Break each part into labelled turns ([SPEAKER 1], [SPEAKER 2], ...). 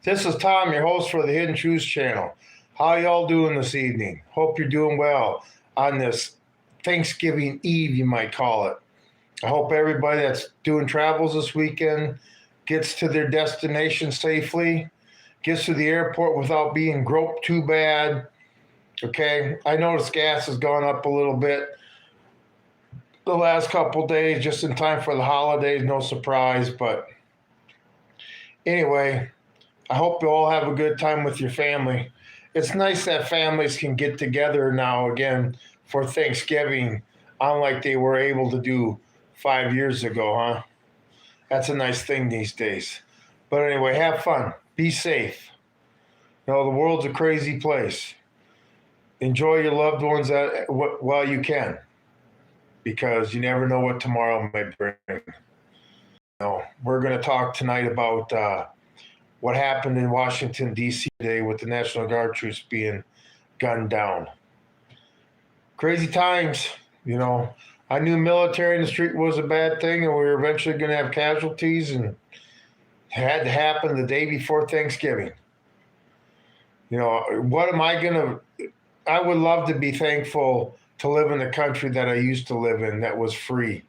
[SPEAKER 1] This is Tom, your host for the Hidden Truths channel. How y'all doing this evening? Hope you're doing well on this Thanksgiving Eve, you might call it. I hope everybody that's doing travels this weekend gets to their destination safely, gets to the airport without being groped too bad. Okay, I noticed gas has gone up a little bit the last couple days, just in time for the holidays. No surprise, but anyway, I hope you all have a good time with your family. It's nice that families can get together now again for Thanksgiving, unlike they were able to do 5 years ago, huh? That's a nice thing these days. But anyway, have fun. Be safe. You know, the world's a crazy place. Enjoy your loved ones while you can, because you never know what tomorrow may bring. We're going to talk tonight about what happened in Washington, D.C. today with the National Guard troops being gunned down. Crazy times, you know. I knew military in the street was a bad thing, and we were eventually going to have casualties, and it had to happen the day before Thanksgiving. You know, what am I going to... I would love to be thankful to live in the country that I used to live in that was free,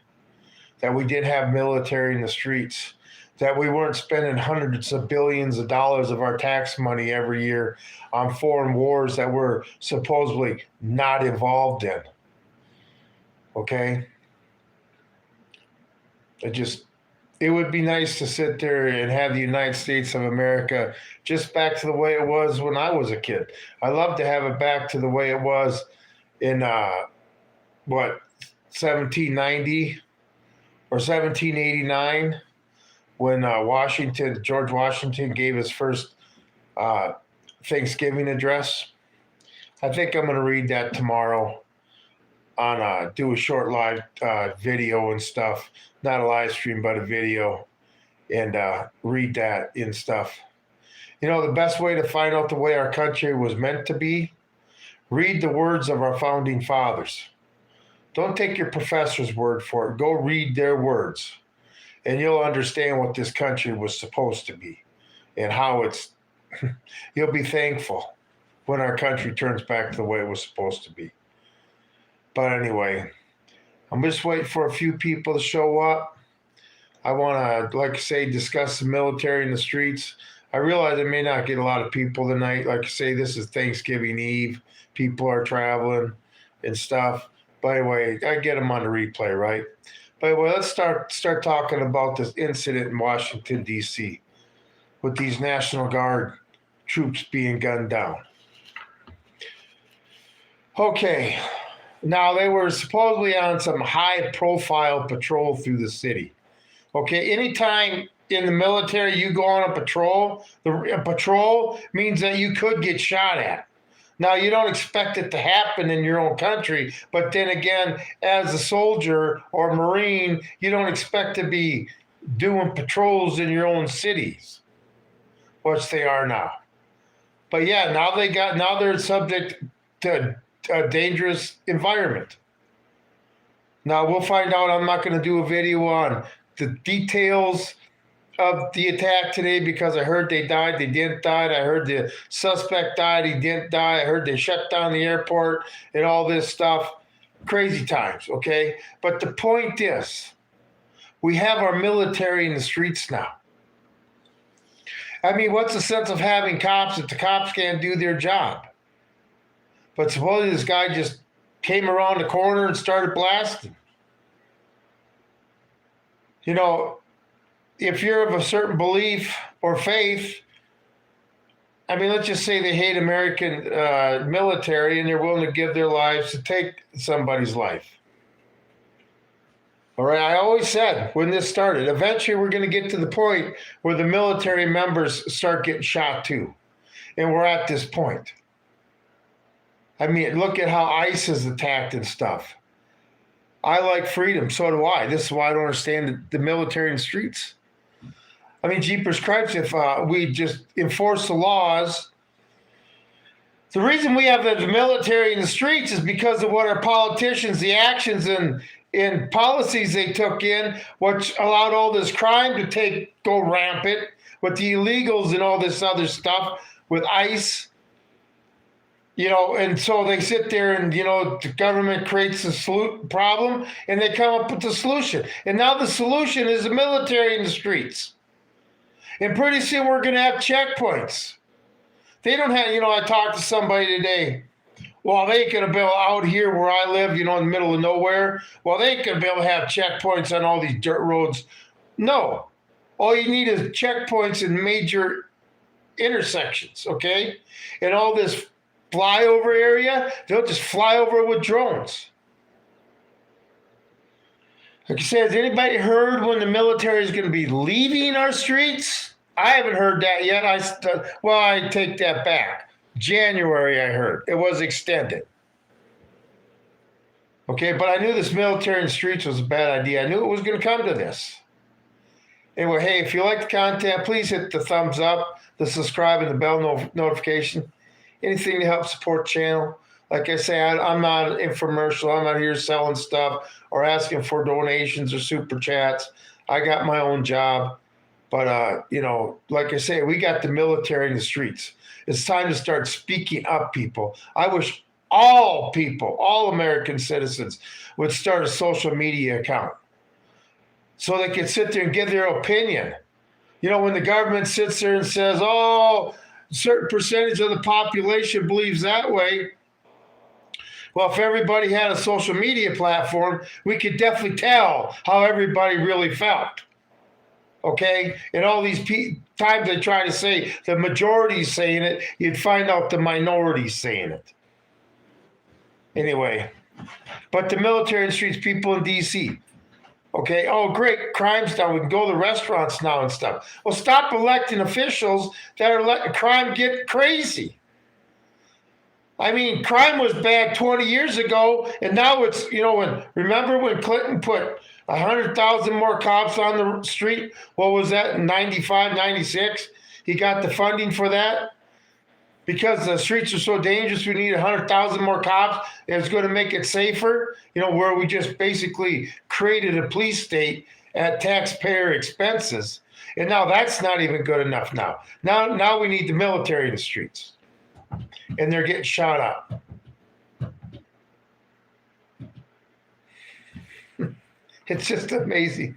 [SPEAKER 1] that we did have military in the streets, that we weren't spending hundreds of billions of dollars of our tax money every year on foreign wars that we're supposedly not involved in. Okay? It would be nice to sit there and have the United States of America just back to the way it was when I was a kid. I love to have it back to the way it was in 1790 or 1789, when George Washington gave his first Thanksgiving address. I think I'm going to read that tomorrow on do a short live video and stuff, not a live stream, but a video, and read that and stuff. You know, the best way to find out the way our country was meant to be, read the words of our founding fathers. Don't take your professor's word for it. Go read their words, and you'll understand what this country was supposed to be and how it's... You'll be thankful when our country turns back to the way it was supposed to be. But anyway, I'm just waiting for a few people to show up. I want to, like I say, discuss the military in the streets. I realize I may not get a lot of people tonight. Like I say, this is Thanksgiving Eve. People are traveling and stuff. But anyway, I get them on the replay, right? But anyway, let's start talking about this incident in Washington, D.C. with these National Guard troops being gunned down. Okay. Now, they were supposedly on some high-profile patrol through the city. Okay, anytime in the military you go on a patrol, a patrol means that you could get shot at. Now, you don't expect it to happen in your own country, but then again, as a soldier or Marine, you don't expect to be doing patrols in your own cities, which they are now. But yeah, now they're subject to a dangerous environment. Now, we'll find out. I'm not going to do a video on the details of the attack today, because I heard they died, they didn't die. I heard the suspect died, he didn't die. I heard they shut down the airport and all this stuff. Crazy times, okay? But the point is, we have our military in the streets now. I mean, what's the sense of having cops if the cops can't do their job? But supposedly this guy just came around the corner and started blasting. You know, if you're of a certain belief or faith, I mean, let's just say they hate American military and they're willing to give their lives to take somebody's life. All right, I always said when this started, eventually we're going to get to the point where the military members start getting shot too. And we're at this point. I mean, look at how ICE is attacked and stuff. I like freedom, so do I. This is why I don't understand the military in the streets. I mean, jeepers cripes, if we just enforce the laws. The reason we have the military in the streets is because of what our politicians, the actions and policies they took in, which allowed all this crime to go rampant, with the illegals and all this other stuff with ICE. And so they sit there and, the government creates a problem and they come up with the solution. And now the solution is the military in the streets. And pretty soon we're going to have checkpoints. They don't have, I talked to somebody today. Well, they ain't going to be out here where I live, in the middle of nowhere. Well, they ain't going to be able to have checkpoints on all these dirt roads. No. All you need is checkpoints in major intersections, okay? And all this flyover area, they'll just fly over with drones. Like I said, has anybody heard when the military is going to be leaving our streets? I haven't heard that yet. I take that back. January, I heard. It was extended. Okay, but I knew this military in the streets was a bad idea. I knew it was going to come to this. Anyway, hey, if you like the content, please hit the thumbs up, the subscribe, and the bell notification. Anything to help support the channel. Like I say, I'm not an infomercial. I'm not here selling stuff or asking for donations or super chats. I got my own job. But, like I say, we got the military in the streets. It's time to start speaking up, people. I wish all people, all American citizens, would start a social media account so they can sit there and give their opinion. When the government sits there and says, oh, a certain percentage of the population believes that way. Well, if everybody had a social media platform, we could definitely tell how everybody really felt. Okay? And all these times they try to say the majority's saying it, you'd find out the minority's saying it. Anyway, but the military in the streets, people in D.C., okay, oh, great, crime's down. We can go to the restaurants now and stuff. Well, stop electing officials that are letting crime get crazy. I mean, crime was bad 20 years ago, and now it's, remember when Clinton put 100,000 more cops on the street? What was that, in 95, 96? He got the funding for that. Because the streets are so dangerous, we need 100,000 more cops, and it's going to make it safer, where we just basically created a police state at taxpayer expenses. And now that's not even good enough now. Now we need the military in the streets. And they're getting shot up. It's just amazing.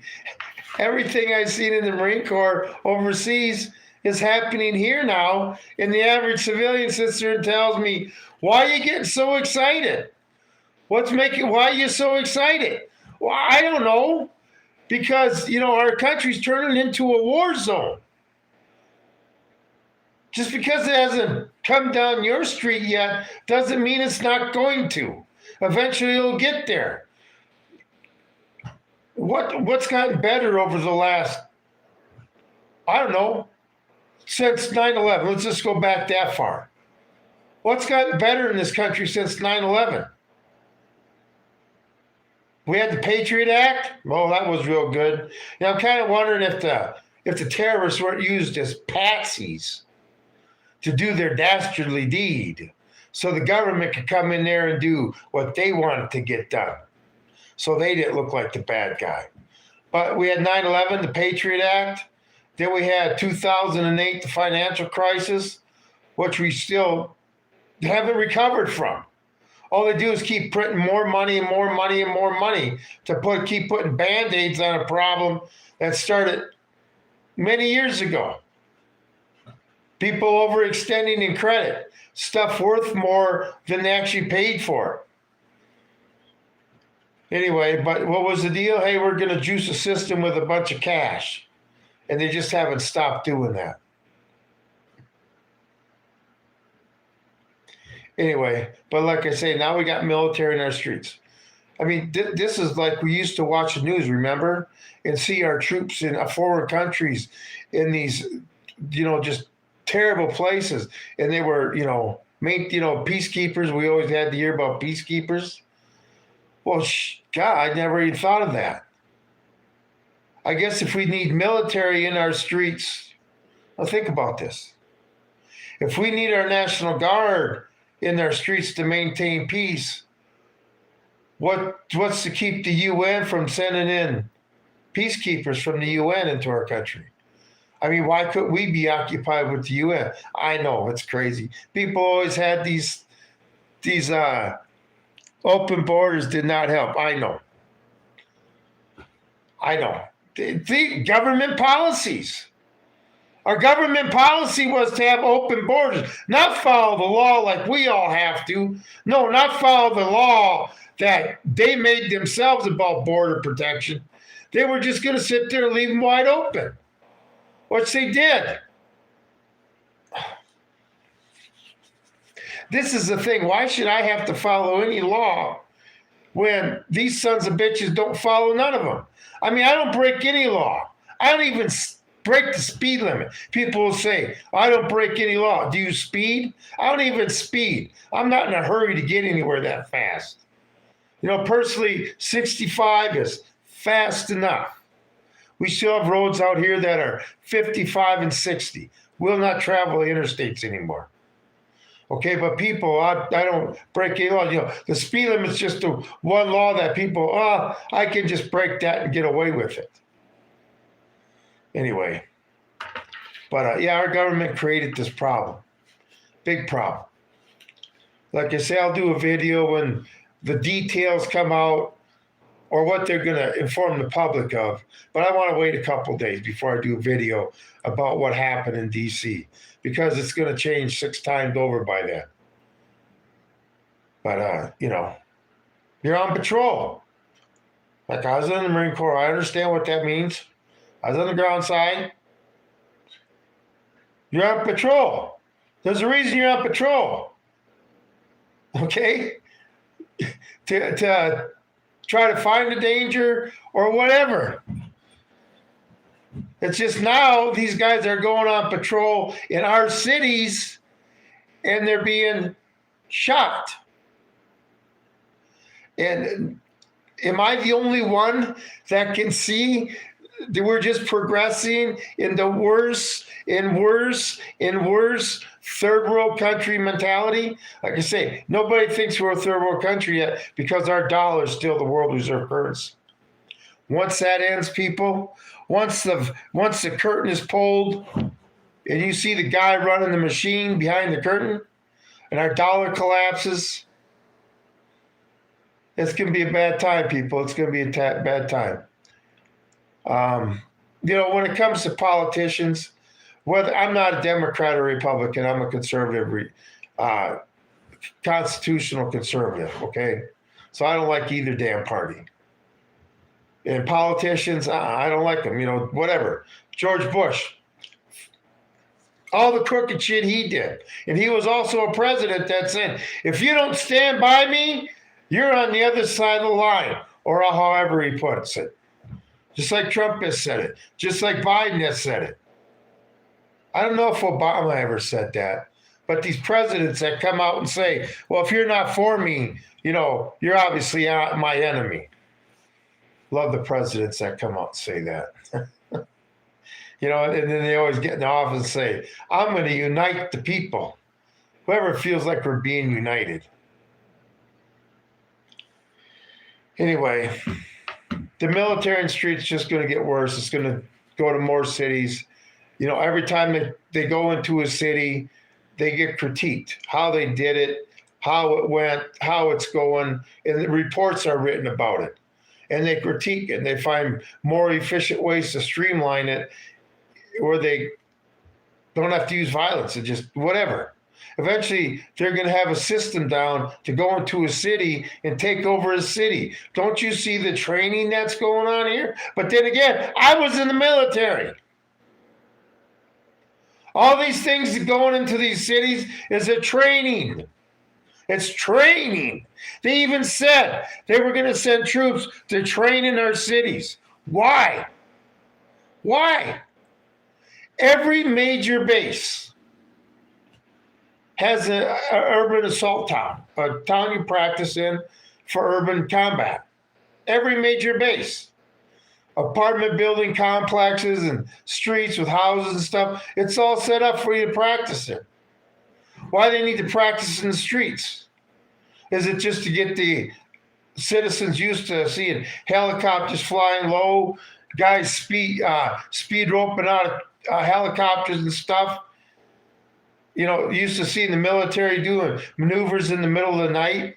[SPEAKER 1] Everything I've seen in the Marine Corps overseas is happening here now, and the average civilian sits there and tells me, why are you getting so excited? Why are you so excited? Well, I don't know, because, our country's turning into a war zone. Just because it hasn't come down your street yet doesn't mean it's not going to. Eventually it'll get there. What's gotten better over the last, I don't know, since 9/11? Let's just go back that far. What's gotten better in this country since 9/11? We had the Patriot Act. Oh, that was real good. I'm kind of wondering if the terrorists weren't used as patsies to do their dastardly deed, so the government could come in there and do what they wanted to get done, so they didn't look like the bad guy. But we had 9/11, the Patriot Act. Then we had 2008, the financial crisis, which we still haven't recovered from. All they do is keep printing more money and more money and more money to keep putting Band-Aids on a problem that started many years ago. People overextending in credit, stuff worth more than they actually paid for. Anyway, but what was the deal? Hey, we're going to juice the system with a bunch of cash. And they just haven't stopped doing that. Anyway, but like I say, now we got military in our streets. I mean, this is like we used to watch the news, remember? And see our troops in foreign countries in these, just terrible places. And they were, peacekeepers. We always had to hear about peacekeepers. Well, God, I never even thought of that. I guess if we need military in our streets, now think about this. If we need our National Guard in our streets to maintain peace, what's to keep the UN from sending in peacekeepers from the UN into our country? I mean, why couldn't we be occupied with the UN? I know it's crazy. People always had these open borders did not help. I know. I know. The government policies. Our government policy was to have open borders, not follow the law like we all have to. No, not follow the law that they made themselves about border protection. They were just going to sit there and leave them wide open, which they did. This is the thing. Why should I have to follow any law when these sons of bitches don't follow none of them? I mean, I don't break any law. I don't even break the speed limit. People will say, I don't break any law. Do you speed? I don't even speed. I'm not in a hurry to get anywhere that fast. You know, personally, 65 is fast enough. We still have roads out here that are 55 and 60. We'll not travel the interstates anymore. Okay, but people, I don't break any law. You know, the speed limit is just the one law that people, I can just break that and get away with it. Anyway, but yeah, our government created this problem. Big problem. Like I say, I'll do a video when the details come out or what they're going to inform the public of. But I want to wait a couple days before I do a video about what happened in D.C. because it's going to change 6 times over by then. But, you know, you're on patrol. Like I was in the Marine Corps. I understand what that means. I was on the ground side. You're on patrol. There's a reason you're on patrol. Okay? to try to find the danger or whatever. It's just now these guys are going on patrol in our cities and they're being shot. And am I the only one that can see that we're just progressing in the worse and worse and worse third world country mentality? Like I say, nobody thinks we're a third world country yet because our dollar is still the world reserve currency. Once that ends, people, once the curtain is pulled and you see the guy running the machine behind the curtain and our dollar collapses, it's going to be a bad time, people. It's going to be a bad time. You know, when it comes to politicians, whether I'm not a Democrat or Republican, I'm a conservative, constitutional conservative, okay? So I don't like either damn party. And politicians, I don't like them, you know, whatever. George Bush, all the crooked shit he did. And he was also a president that said, if you don't stand by me, you're on the other side of the line, or however he puts it. Just like Trump has said it. Just like Biden has said it. I don't know if Obama ever said that. But these presidents that come out and say, well, if you're not for me, you know, you're obviously my enemy. Love the presidents that come out and say that. You know, and then they always get in the office and say, I'm going to unite the people. Whoever feels like we're being united. Anyway, the military in the streets is just going to get worse. It's going to go to more cities. You know, every time they go into a city, they get critiqued. How they did it, how it went, how it's going, and the reports are written about it. And they critique it, and they find more efficient ways to streamline it where they don't have to use violence and just whatever. Eventually, they're going to have a system down to go into a city and take over a city. Don't you see the training that's going on here? But then again, I was in the military. All these things going into these cities is a training. It's training. They even said they were going to send troops to train in our cities. Why? Why? Every major base has an urban assault town, a town you practice in for urban combat. Every major base. Apartment building complexes and streets with houses and stuff, it's all set up for you to practice in. Why do they need to practice in the streets? Is it just to get the citizens used to seeing helicopters flying low, guys speed roping out helicopters and stuff. You used to see in the military doing maneuvers in the middle of the night.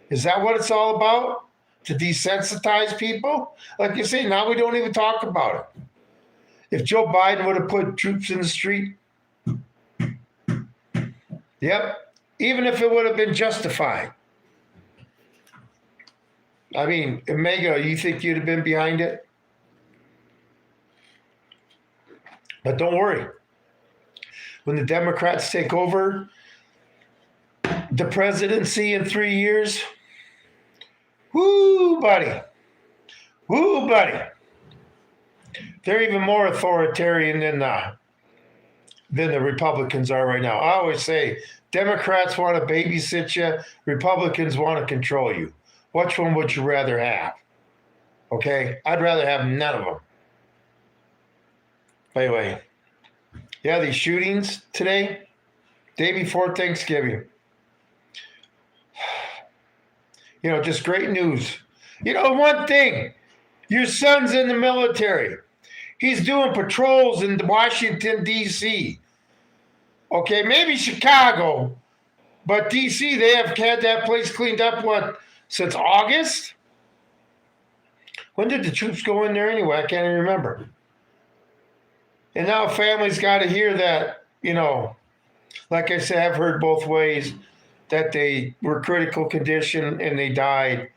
[SPEAKER 1] Is that what it's all about? To desensitize people? Like you say, now we don't even talk about it. If Joe Biden would have put troops in the street, yep, even if it would have been justified. I mean, Omega, you think you'd have been behind it? But don't worry. When the Democrats take over the presidency in 3 years, woo, buddy. Woo, buddy. They're even more authoritarian than the Republicans are right now. I always say, Democrats want to babysit you. Republicans want to control you. Which one would you rather have? Okay? I'd rather have none of them. Anyway, yeah, these shootings today, day before Thanksgiving. Just great news. One thing, your son's in the military. He's doing patrols in Washington, D.C. Okay, maybe Chicago, but D.C., they have had that place cleaned up, since August? When did the troops go in there anyway? I can't even remember. And now families got to hear that, like I said, I've heard both ways, that they were critical condition and they died,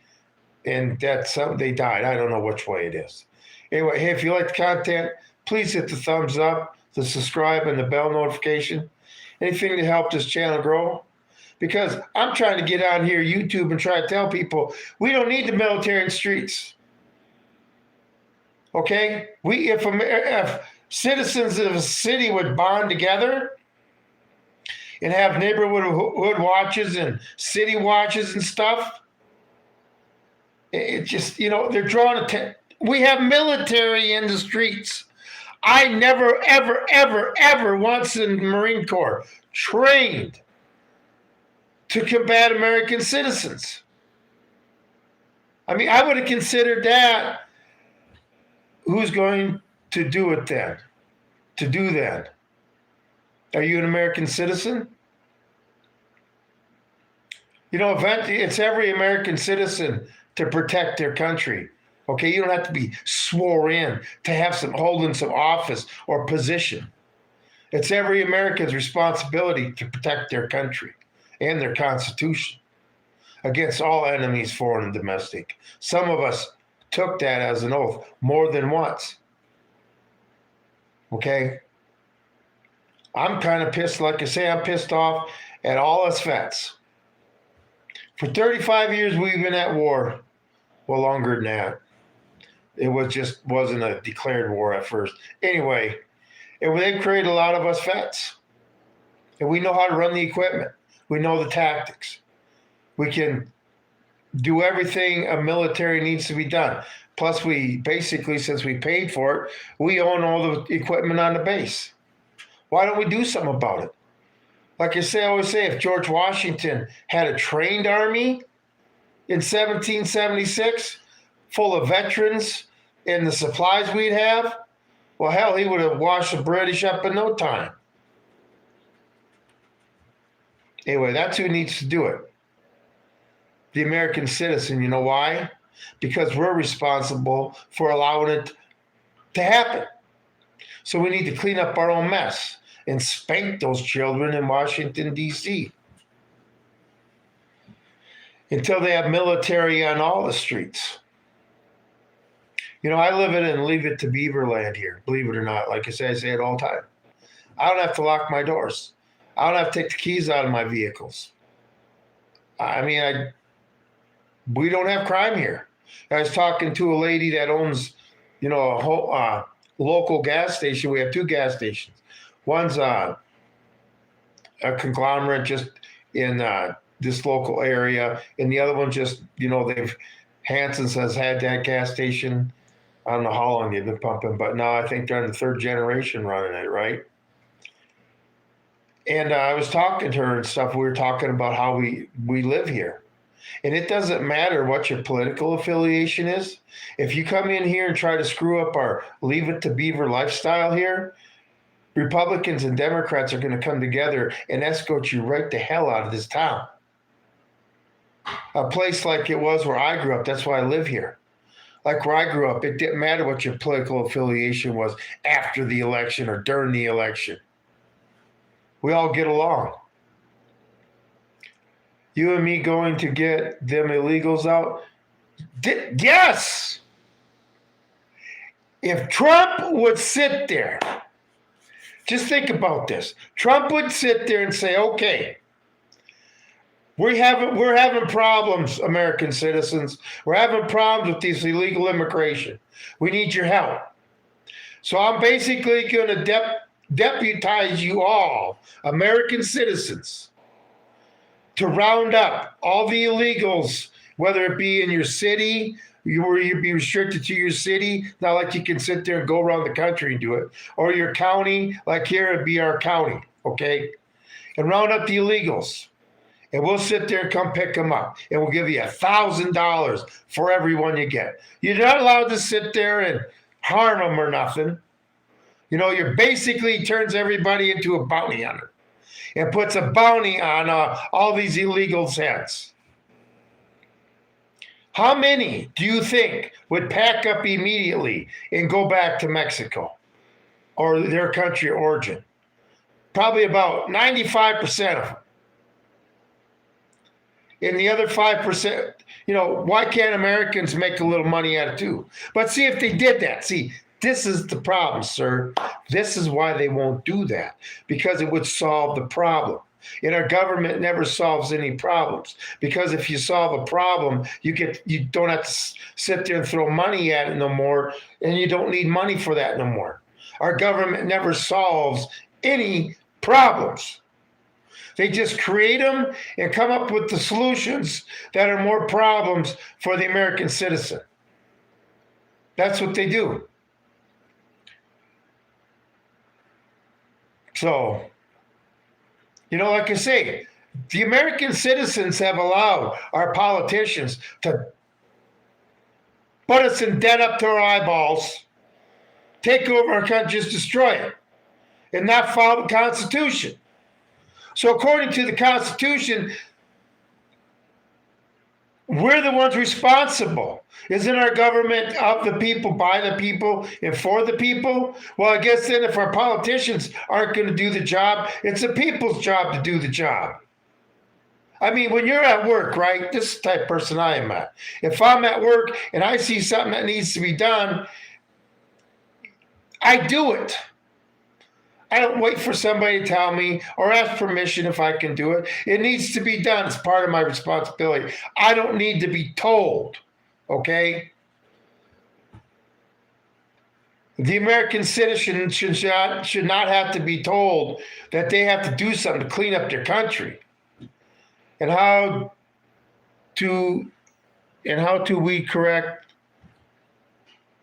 [SPEAKER 1] and they died. I don't know which way it is. Anyway, hey, if you like the content, please hit the thumbs up, the subscribe, and the bell notification. Anything to help this channel grow. Because I'm trying to get on here, YouTube, and try to tell people we don't need the military in the streets. Okay? If citizens of a city would bond together and have neighborhood watches and city watches and stuff, it just, they're drawing attention. We have military in the streets. I never, ever, ever, ever once in the Marine Corps trained to combat American citizens. I mean, I would have considered that. Who's going to do it then? To do that? Are you an American citizen? Eventually, it's every American citizen to protect their country. Okay, you don't have to be swore in to have holding some office or position. It's every American's responsibility to protect their country and their Constitution against all enemies, foreign and domestic. Some of us took that as an oath more than once. Okay? I'm kind of pissed, like I say, I'm pissed off at all us vets. For 35 years, we've been at war. Well, longer than that. It wasn't a declared war at first. Anyway, they've created a lot of us vets. And we know how to run the equipment. We know the tactics. We can do everything a military needs to be done. Plus, we basically, since we paid for it, we own all the equipment on the base. Why don't we do something about it? Like I always say, if George Washington had a trained army in 1776, full of veterans and the supplies we'd have, well, hell, he would have washed the British up in no time. Anyway, that's who needs to do it. The American citizen. You know why? Because we're responsible for allowing it to happen. So we need to clean up our own mess and spank those children in Washington, D.C. until they have military on all the streets. I live in Leave It to Beaver land here, believe it or not. Like I say it all the time. I don't have to lock my doors. I don't have to take the keys out of my vehicles. I mean, we don't have crime here. I was talking to a lady that owns, a whole local gas station. We have 2 gas stations. One's a conglomerate just in this local area, and the other one just, Hanson's has had that gas station. I don't know how long they've been pumping, but now I think they're in the 3rd generation running it, right? And I was talking to her and stuff. We were talking about how we live here. And it doesn't matter what your political affiliation is. If you come in here and try to screw up our Leave It to Beaver lifestyle here, Republicans and Democrats are going to come together and escort you right the hell out of this town. A place like it was where I grew up, that's why I live here. Like where I grew up, it didn't matter what your political affiliation was after the election or during the election. We all get along. You and me going to get them illegals out? Yes! If Trump would sit there, just think about this. Trump would sit there and say, okay, we're having problems, American citizens. We're having problems with this illegal immigration. We need your help. So I'm basically going to deputize you all, American citizens, to round up all the illegals, whether it be in your city, where you'd be restricted to your city, not like you can sit there and go around the country and do it, or your county, like here it'd be our county, okay? And round up the illegals. And we'll sit there and come pick them up. And we'll give you $1,000 for everyone you get. You're not allowed to sit there and harm them or nothing. You know, you're basically turns everybody into a bounty hunter and puts a bounty on all these illegals' heads. How many do you think would pack up immediately and go back to Mexico or their country of origin? Probably about 95% of them. And the other 5%, you know, why can't Americans make a little money out of it too? But see, if they did that, see, this is the problem, sir. This is why they won't do that, because it would solve the problem. And our government never solves any problems, because if you solve a problem, you don't have to sit there and throw money at it no more, and you don't need money for that no more. Our government never solves any problems. They just create them and come up with the solutions that are more problems for the American citizen. That's what they do. So, you know, like I say, the American citizens have allowed our politicians to put us in debt up to our eyeballs, take over our country, just destroy it, and not follow the Constitution. So according to the Constitution, we're the ones responsible. Isn't our government of the people, by the people, and for the people? Well, I guess then if our politicians aren't going to do the job, it's the people's job to do the job. I mean, when you're at work, right, this is the type of person I am at. If I'm at work and I see something that needs to be done, I do it. I don't wait for somebody to tell me or ask permission if I can do it. It needs to be done. It's part of my responsibility. I don't need to be told, okay? The American citizen should not have to be told that they have to do something to clean up their country. And how do we correct?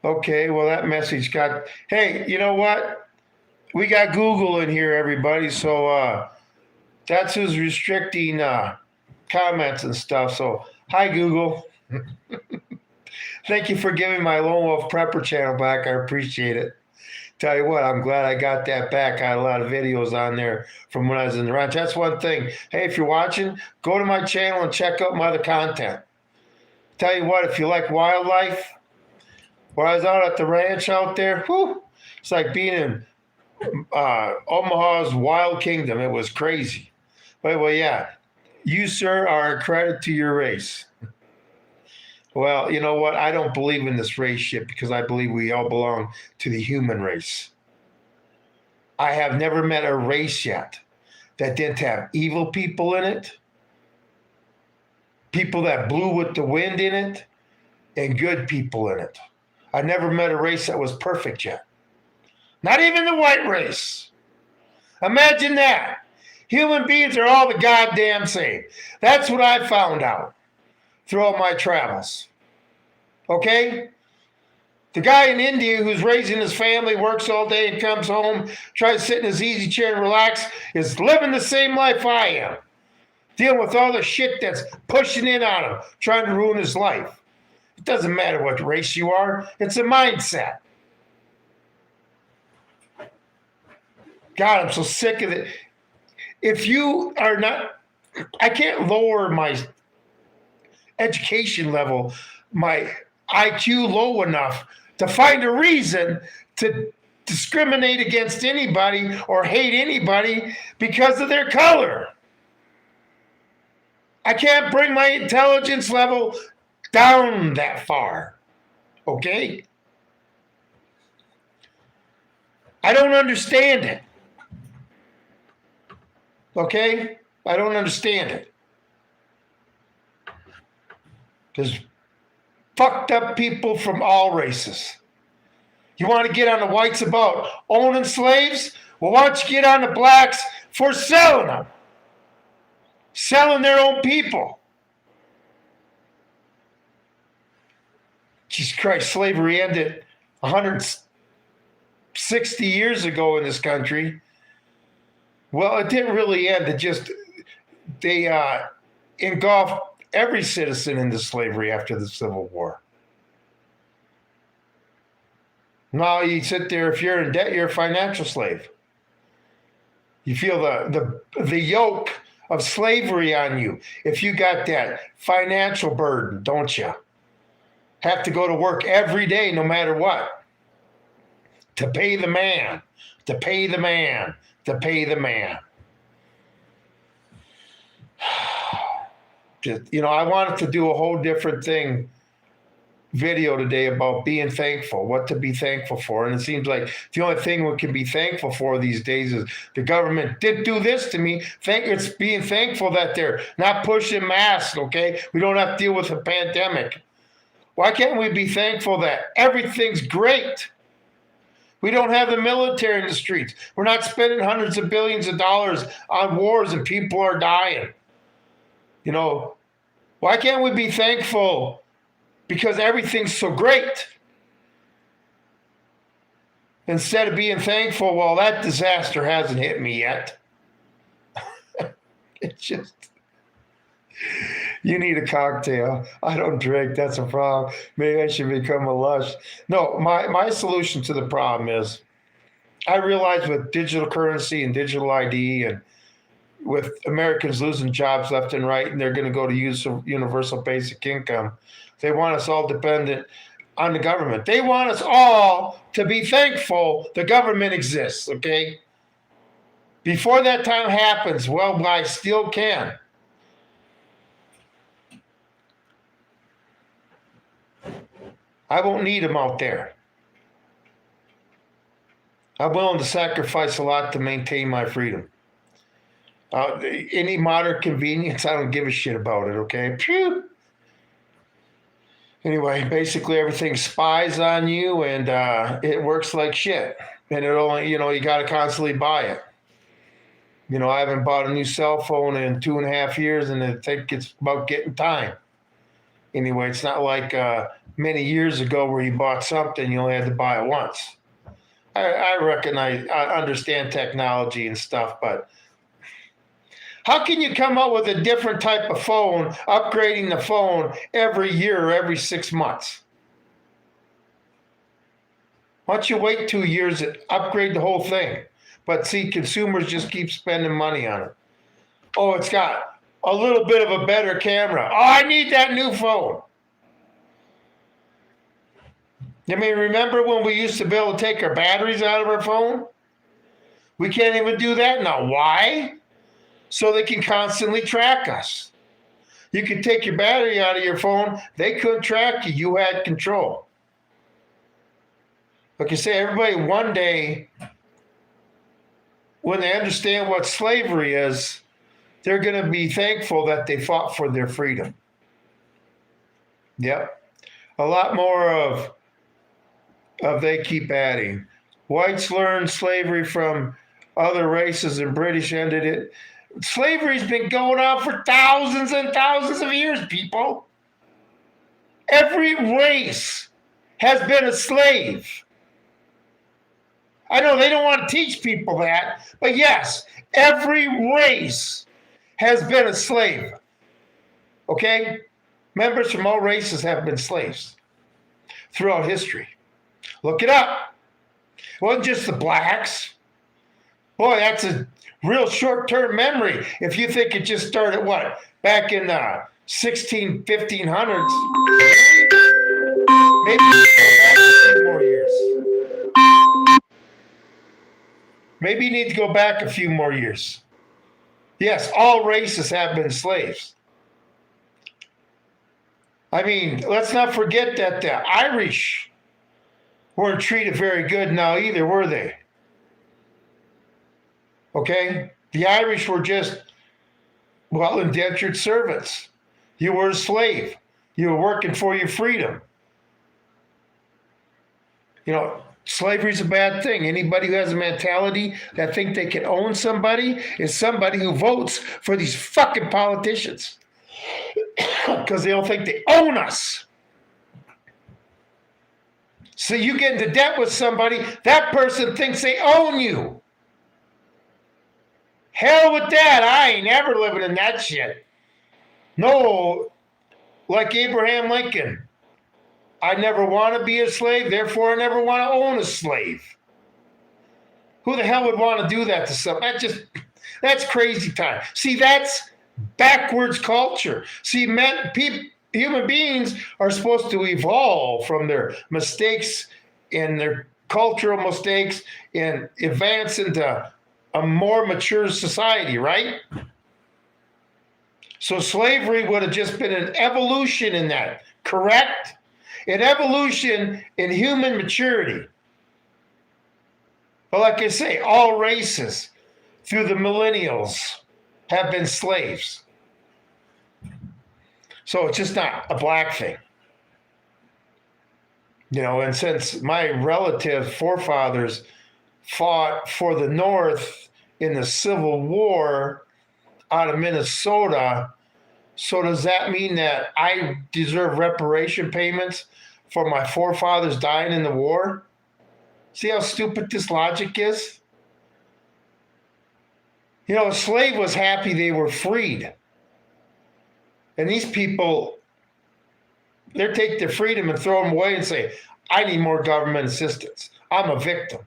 [SPEAKER 1] Okay, well, that message got, hey, you know what? We got Google in here, everybody. So that's who's restricting comments and stuff. So hi, Google. Thank you for giving my Lone Wolf Prepper channel back. I appreciate it. Tell you what, I'm glad I got that back. I had a lot of videos on there from when I was in the ranch. That's one thing. Hey, if you're watching, go to my channel and check out my other content. Tell you what, if you like wildlife, when I was out at the ranch out there, whew, it's like being in Omaha's Wild Kingdom. It was crazy. But well, yeah, you, sir, are a credit to your race. Well, you know what? I don't believe in this race shit, because I believe we all belong to the human race. I have never met a race yet that didn't have evil people in it, people that blew with the wind in it, and good people in it. I never met a race that was perfect yet. Not even the white race. Imagine that. Human beings are all the goddamn same. That's what I found out through all my travels. Okay? The guy in India who's raising his family, works all day and comes home, tries to sit in his easy chair and relax, is living the same life I am. Dealing with all the shit that's pushing in on him, trying to ruin his life. It doesn't matter what race you are. It's a mindset. God, I'm so sick of it. If you are not, I can't lower my education level, my IQ low enough to find a reason to discriminate against anybody or hate anybody because of their color. I can't bring my intelligence level down that far. Okay? I don't understand it. Okay? I don't understand it. There's fucked up people from all races. You want to get on the whites about owning slaves? Well, why don't you get on the blacks for selling them? Selling their own people. Jesus Christ, slavery ended 160 years ago in this country. Well, it didn't really end. They engulfed every citizen into slavery after the Civil War. Now you sit there, if you're in debt, you're a financial slave. You feel the yoke of slavery on you. If you got that financial burden, don't you? Have to go to work every day, no matter what, to pay the man, to pay the man, to pay the man. I wanted to do a whole different video today about being thankful, what to be thankful for. And it seems like the only thing we can be thankful for these days is the government did do this to me. It's being thankful that they're not pushing masks, okay? We don't have to deal with a pandemic. Why can't we be thankful that everything's great? We don't have the military in the streets. We're not spending hundreds of billions of dollars on wars and people are dying. Why can't we be thankful because everything's so great? Instead of being thankful, well, that disaster hasn't hit me yet. It's just, you need a cocktail. I don't drink. That's a problem. Maybe I should become a lush. No, my solution to the problem is I realize with digital currency and digital ID and with Americans losing jobs left and right, and they're going to go to use universal basic income, they want us all dependent on the government. They want us all to be thankful the government exists, okay? Before that time happens, well, I still can. I won't need them out there. I'm willing to sacrifice a lot to maintain my freedom. Any modern convenience, I don't give a shit about it, okay? Phew. Anyway, basically everything spies on you and it works like shit. And it only, you got to constantly buy it. I haven't bought a new cell phone in 2.5 years and I think it's about getting time. Anyway, it's not like many years ago where you bought something, you only had to buy it once. I understand technology and stuff, but how can you come up with a different type of phone, upgrading the phone every year or every 6 months? Why don't you wait 2 years and upgrade the whole thing? But see, consumers just keep spending money on it. Oh, it's got a little bit of a better camera. Oh, I need that new phone. Remember when we used to be able to take our batteries out of our phone? We can't even do that now. Why? So they can constantly track us. You could take your battery out of your phone. They couldn't track you. You had control. Like I say, everybody one day, when they understand what slavery is, they're going to be thankful that they fought for their freedom. Yep. A lot more of they keep adding. Whites learned slavery from other races and British ended it. Slavery's been going on for thousands and thousands of years, people. Every race has been a slave. I know they don't want to teach people that, but yes, every race has been a slave. Okay? Members from all races have been slaves throughout history. Look it up. It wasn't just the blacks. Boy, that's a real short-term memory. If you think it just started, what, back in the 1500s, maybe back a few more years. Maybe you need to go back a few more years. Yes, all races have been slaves. I mean, let's not forget that the Irish weren't treated very good now either, were they? Okay? The Irish were just, well, indentured servants. You were a slave. You were working for your freedom. You know, slavery is a bad thing. Anybody who has a mentality that think they can own somebody is somebody who votes for these fucking politicians because they don't think they own us. So you get into debt with somebody, that person thinks they own you. Hell with that. I ain't ever living in that shit. No, like Abraham Lincoln. I never want to be a slave, therefore I never want to own a slave. Who the hell would want to do that to someone? That's crazy time. See, that's backwards culture. See, human beings are supposed to evolve from their mistakes and their cultural mistakes and advance into a more mature society, right? So slavery would have just been an evolution in that, correct? An evolution in human maturity. But like I say, all races through the millennials have been slaves. So it's just not a black thing. You know, and since my relative forefathers fought for the North in the Civil War out of Minnesota, so does that mean that I deserve reparation payments for my forefathers dying in the war? See how stupid this logic is? You know, a slave was happy they were freed. And these people, they take their freedom and throw them away and say, I need more government assistance. I'm a victim.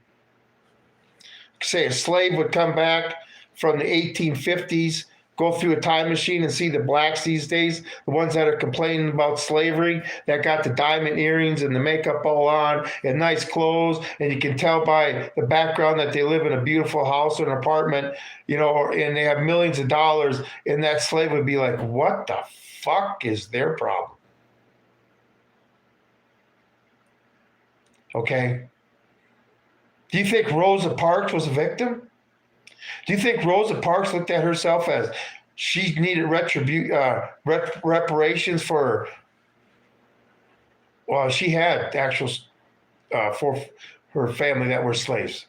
[SPEAKER 1] Say a slave would come back from the 1850s, go through a time machine and see the blacks these days, the ones that are complaining about slavery, that got the diamond earrings and the makeup all on and nice clothes, and you can tell by the background that they live in a beautiful house or an apartment, you know, and they have millions of dollars, and that slave would be like, what the fuck is their problem? Okay? Do you think Rosa Parks was a victim? Do you think Rosa Parks looked at herself as she needed reparations for? Well, she had actual for her family that were slaves.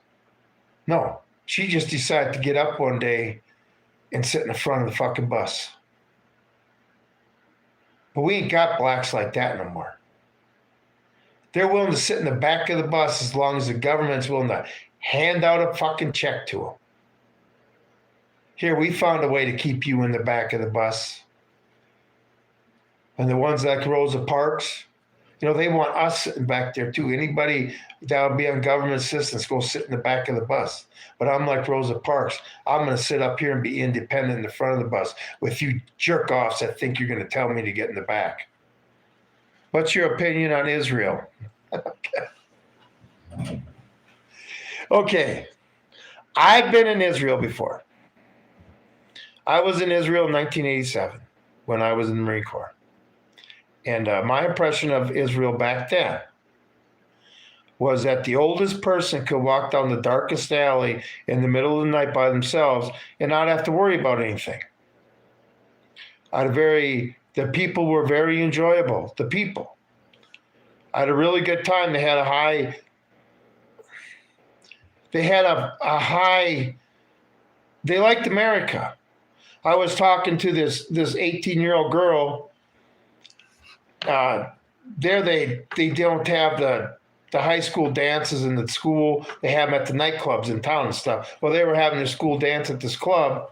[SPEAKER 1] No, she just decided to get up one day and sit in the front of the fucking bus. But we ain't got blacks like that no more. They're willing to sit in the back of the bus as long as the government's willing to hand out a fucking check to them. Here, we found a way to keep you in the back of the bus. And the ones like Rosa Parks, you know, they want us sitting back there too. Anybody that would be on government assistance, go sit in the back of the bus. But I'm like Rosa Parks. I'm going to sit up here and be independent in the front of the bus with you jerk-offs that think you're going to tell me to get in the back. What's your opinion on Israel? Okay. I've been in Israel before. I was in Israel in 1987 when I was in the Marine Corps. And my impression of Israel back then was that the oldest person could walk down the darkest alley in the middle of the night by themselves and not have to worry about anything. The people were very enjoyable, the people. I had a really good time. They had a high, they liked America. I was talking to this 18-year-old girl. There they don't have the high school dances in the school. They have them at the nightclubs in town and stuff. Well, they were having their school dance at this club.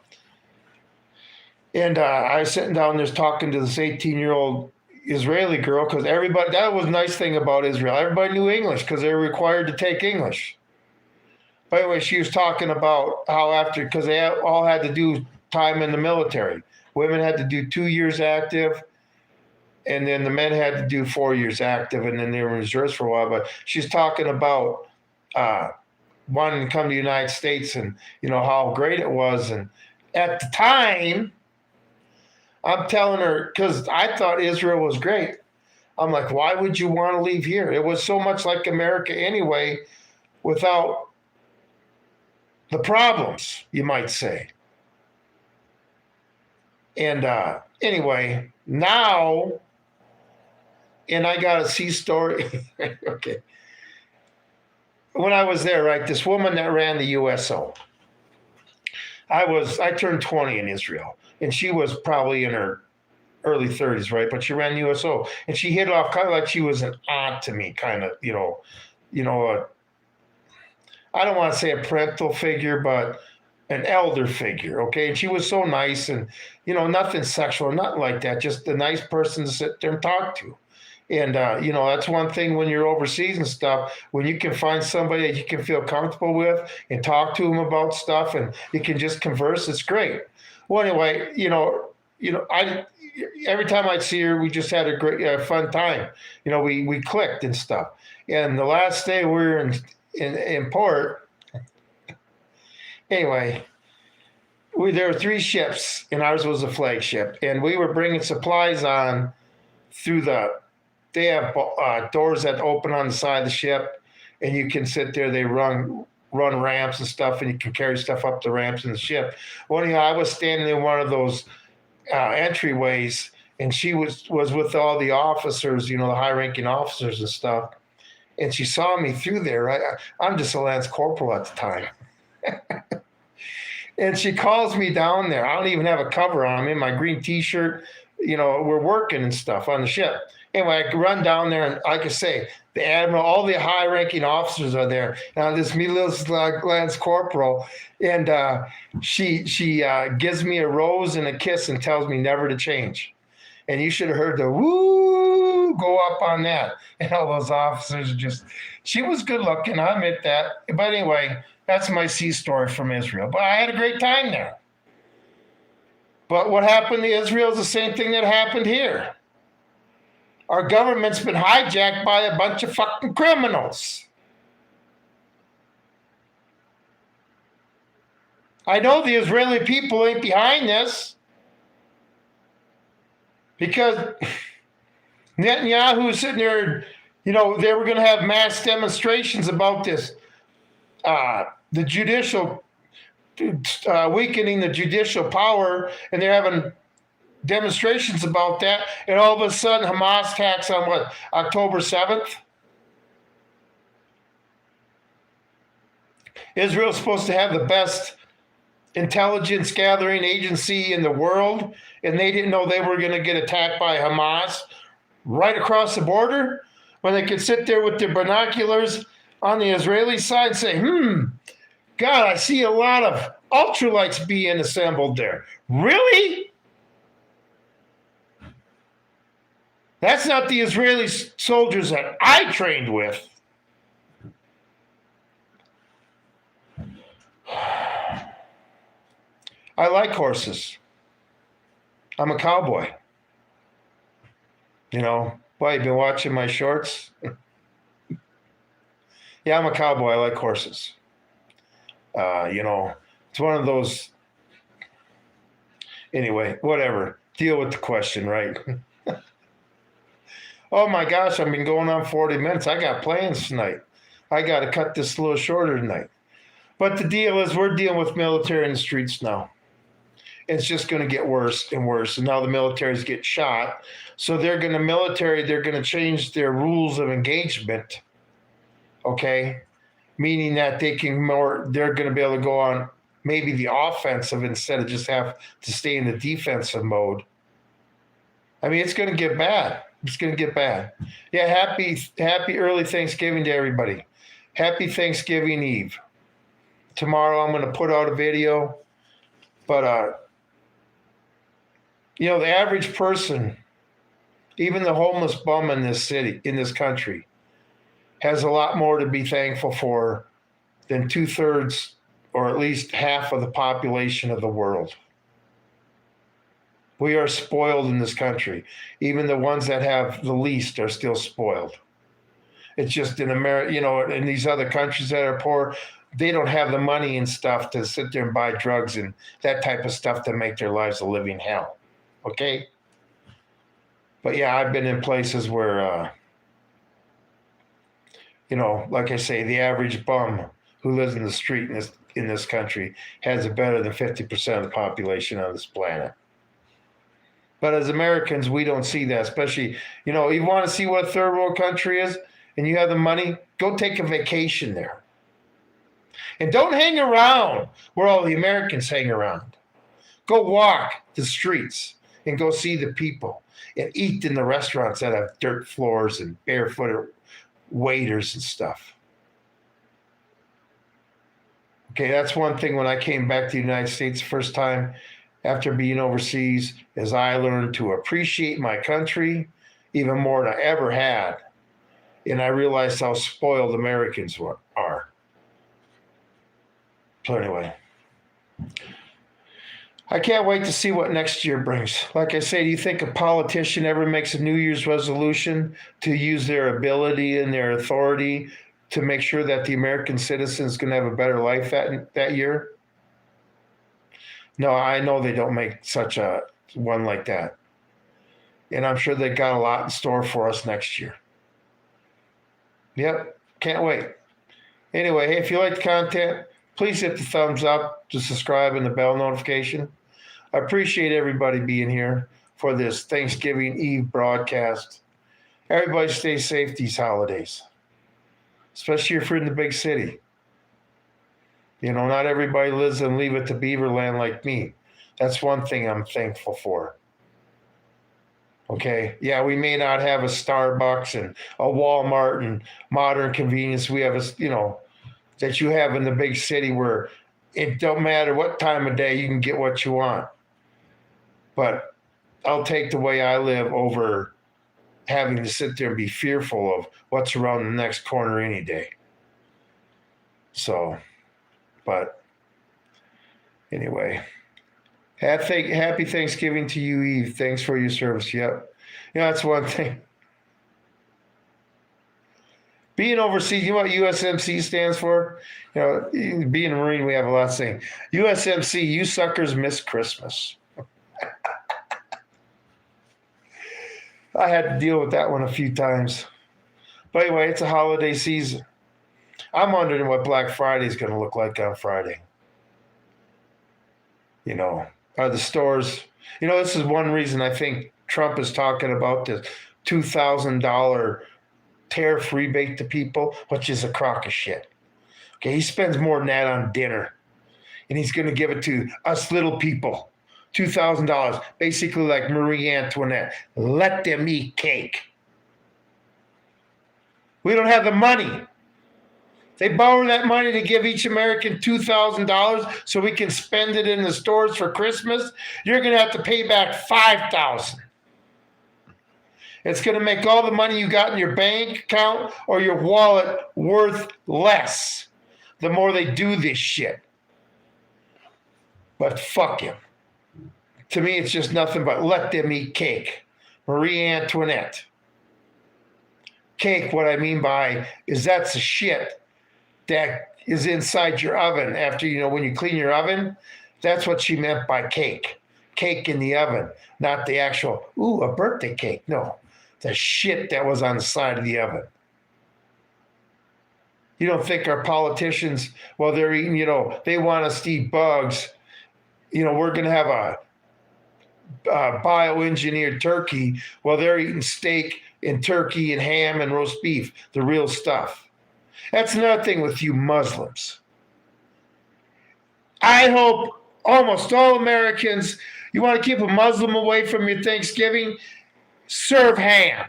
[SPEAKER 1] And I was sitting down there talking to this 18-year-old Israeli girl because everybody, that was a nice thing about Israel. Everybody knew English because they were required to take English. But anyway, she was talking about how after, because they all had to do time in the military. Women had to do 2 years active, and then the men had to do 4 years active, and then they were in reserves for a while. But she's talking about wanting to come to the United States and how great it was. And at the time, I'm telling her, because I thought Israel was great. I'm like, why would you want to leave here? It was so much like America anyway, without the problems, you might say. And anyway, now, and I got a sea story. Okay. When I was there, right, this woman that ran the USO, I turned 20 in Israel, and she was probably in her early 30s, right? But she ran USO, and she hit it off kind of like she was an aunt to me, kind of, I don't want to say a parental figure, but an elder figure, okay? And she was so nice, and nothing sexual, nothing like that, just a nice person to sit there and talk to. And that's one thing when you're overseas and stuff, when you can find somebody that you can feel comfortable with and talk to them about stuff, and you can just converse, it's great. Well, anyway, I every time I'd see her, we just had a great fun time. We clicked and stuff. And the last day we were in port. Anyway, there were 3 ships, and ours was a flagship, and we were bringing supplies on through they have doors that open on the side of the ship, and you can sit there. They run ramps and stuff, and you can carry stuff up the ramps in the ship. Well, I was standing in one of those entryways, and she was with all the officers, the high-ranking officers and stuff, and she saw me through there. I'm just a lance corporal at the time. And she calls me down there. I don't even have a cover on. I'm in my green T-shirt. We're working and stuff on the ship. Anyway, I run down there, and like I say, the admiral, all the high-ranking officers are there. Now, this me little lance corporal, and she gives me a rose and a kiss and tells me never to change. And you should have heard the woo go up on that. And all those officers she was good looking, I admit that. But anyway, that's my sea story from Israel. But I had a great time there. But what happened to Israel is the same thing that happened here. Our government's been hijacked by a bunch of fucking criminals. I know the Israeli people ain't behind this, because Netanyahu is sitting there, they were going to have mass demonstrations about this, the judicial, weakening the judicial power, and they're having demonstrations about that, and all of a sudden Hamas attacks on October 7th? Israel's supposed to have the best intelligence gathering agency in the world, and they didn't know they were going to get attacked by Hamas right across the border, when they could sit there with their binoculars on the Israeli side and say, God, I see a lot of ultralights being assembled there. Really? That's not the Israeli soldiers that I trained with. I like horses. I'm a cowboy. Why, you been watching my shorts? Yeah, I'm a cowboy. I like horses. It's one of those. Anyway, whatever. Deal with the question, right? Oh my gosh, I've been going on 40 minutes. I got plans tonight. I got to cut this a little shorter tonight. But the deal is, we're dealing with military in the streets now. It's just going to get worse and worse. And now the military's get shot. So they're going to change their rules of engagement. Okay? Meaning that they're going to be able to go on maybe the offensive instead of just have to stay in the defensive mode. I mean, it's going to get bad. It's going to get bad. Yeah, happy early Thanksgiving to everybody. Happy Thanksgiving Eve. Tomorrow I'm going to put out a video. But, the average person, even the homeless bum in this country, has a lot more to be thankful for than 2/3 or at least half of the population of the world. We are spoiled in this country. Even the ones that have the least are still spoiled. It's just in America, in these other countries that are poor, they don't have the money and stuff to sit there and buy drugs and that type of stuff to make their lives a living hell. Okay? But yeah, I've been in places where, like I say, the average bum who lives in the street in this country has it better than 50% of the population on this planet. But as Americans, we don't see that, especially, you want to see what a third world country is and you have the money, go take a vacation there. And don't hang around where all the Americans hang around. Go walk the streets and go see the people and eat in the restaurants that have dirt floors and barefoot waiters and stuff. Okay, that's one thing when I came back to the United States the first time after being overseas is I learned to appreciate my country even more than I ever had. And I realized how spoiled Americans are. So anyway, I can't wait to see what next year brings. Like I say, do you think a politician ever makes a New Year's resolution to use their ability and their authority to make sure that the American citizens can have a better life that year? No, I know they don't make such a one like that. And I'm sure they got a lot in store for us next year. Yep, can't wait. Anyway, hey, if you like the content, please hit the thumbs up, to subscribe, and the bell notification. I appreciate everybody being here for this Thanksgiving Eve broadcast. Everybody stay safe these holidays, especially if you're in the big city. Not everybody lives in Leave It to Beaver land like me. That's one thing I'm thankful for. Okay, yeah, we may not have a Starbucks and a Walmart and modern convenience. We have that you have in the big city where it don't matter what time of day, you can get what you want. But I'll take the way I live over having to sit there and be fearful of what's around the next corner any day. So, but anyway, happy Thanksgiving to you, Eve. Thanks for your service. Yep. That's one thing. Being overseas, you know what USMC stands for? Being a Marine, we have a lot of saying. USMC, you suckers miss Christmas. I had to deal with that one a few times. But anyway, it's a holiday season. I'm wondering what Black Friday is going to look like on Friday. Are the stores, this is one reason I think Trump is talking about this $2,000 tariff rebate to people, which is a crock of shit. Okay, he spends more than that on dinner. And he's going to give it to us little people. $2,000, basically like Marie Antoinette. Let them eat cake. We don't have the money. They borrow that money to give each American $2,000 so we can spend it in the stores for Christmas. You're going to have to pay back $5,000. It's going to make all the money you got in your bank account or your wallet worth less the more they do this shit. But fuck him. To me, it's just nothing but let them eat cake. Marie Antoinette. Cake, what I mean by is that's the shit that is inside your oven after, when you clean your oven. That's what she meant by cake. Cake in the oven, not the actual, a birthday cake. No, the shit that was on the side of the oven. You don't think our politicians, while they're eating, they want us to eat bugs, we're going to have a bioengineered turkey while they're eating steak and turkey and ham and roast beef, the real stuff. That's another thing with you Muslims. I hope almost all Americans, you want to keep a Muslim away from your Thanksgiving, serve ham.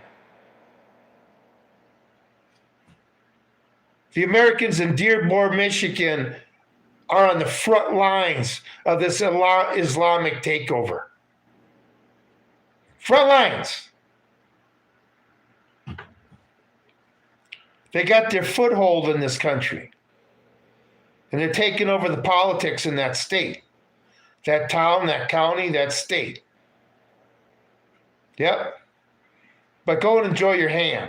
[SPEAKER 1] The Americans in Dearborn, Michigan are on the front lines of this Islamic takeover. Front lines. They got their foothold in this country. And they're taking over the politics in that state, that town, that county, that state. Yep. But go and enjoy your ham.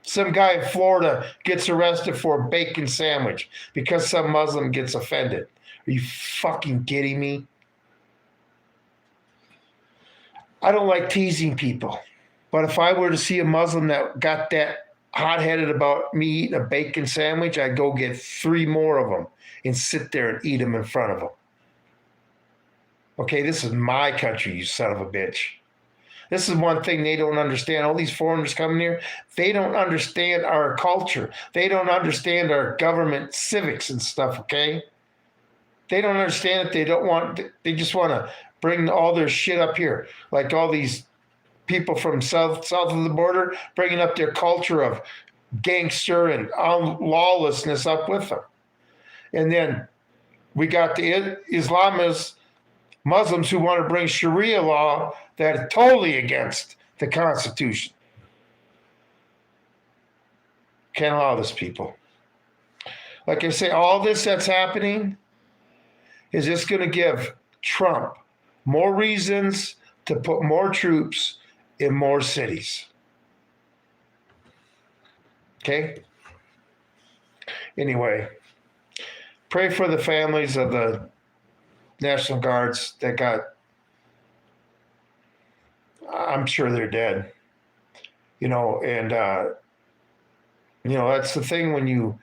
[SPEAKER 1] Some guy in Florida gets arrested for a bacon sandwich because some Muslim gets offended. Are you fucking kidding me? I don't like teasing people. But if I were to see a Muslim that got that hot-headed about me eating a bacon sandwich, I'd go get 3 more of them and sit there and eat them in front of them. Okay, this is my country, you son of a bitch. This is one thing they don't understand. All these foreigners coming here, they don't understand our culture. They don't understand our government civics and stuff, okay? They don't understand it. They just want to bring all their shit up here. Like all these people from south of the border bringing up their culture of gangster and lawlessness up with them. And then we got the Islamists, Muslims who want to bring Sharia law that is totally against the Constitution. Can't allow this, people. Like I say, all this that's happening is just going to give Trump more reasons to put more troops in more cities. Okay? Anyway, pray for the families of the National Guards that got, I'm sure they're dead. And that's the thing when you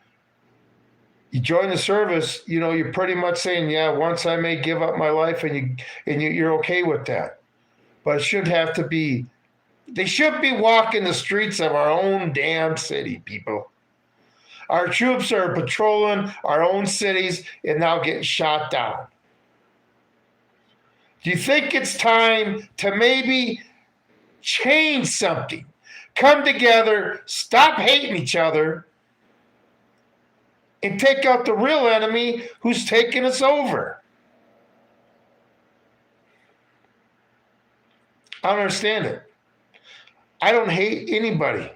[SPEAKER 1] join the service, you're pretty much saying, yeah, once I may give up my life, and you're okay with that. But it should have to be, they should be walking the streets of our own damn city, people. Our troops are patrolling our own cities and now getting shot down. Do you think it's time to maybe change something? Come together, stop hating each other, and take out the real enemy who's taking us over. I don't understand it. I don't hate anybody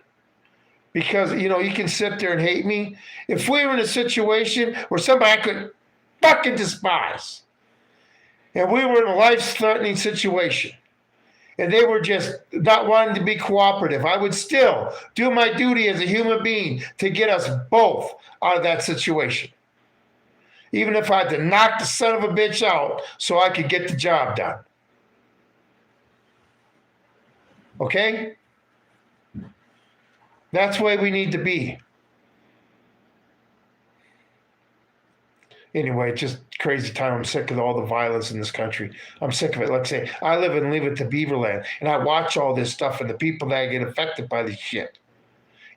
[SPEAKER 1] because, you can sit there and hate me. If we were in a situation where somebody I could fucking despise, and we were in a life-threatening situation, and they were just not wanting to be cooperative, I would still do my duty as a human being to get us both out of that situation. Even if I had to knock the son of a bitch out so I could get the job done. Okay? That's the way we need to be. Anyway, just crazy time. I'm sick of all the violence in this country. I'm sick of it. Like I say, I live and leave it to Beaverland, and I watch all this stuff and the people that get affected by this shit.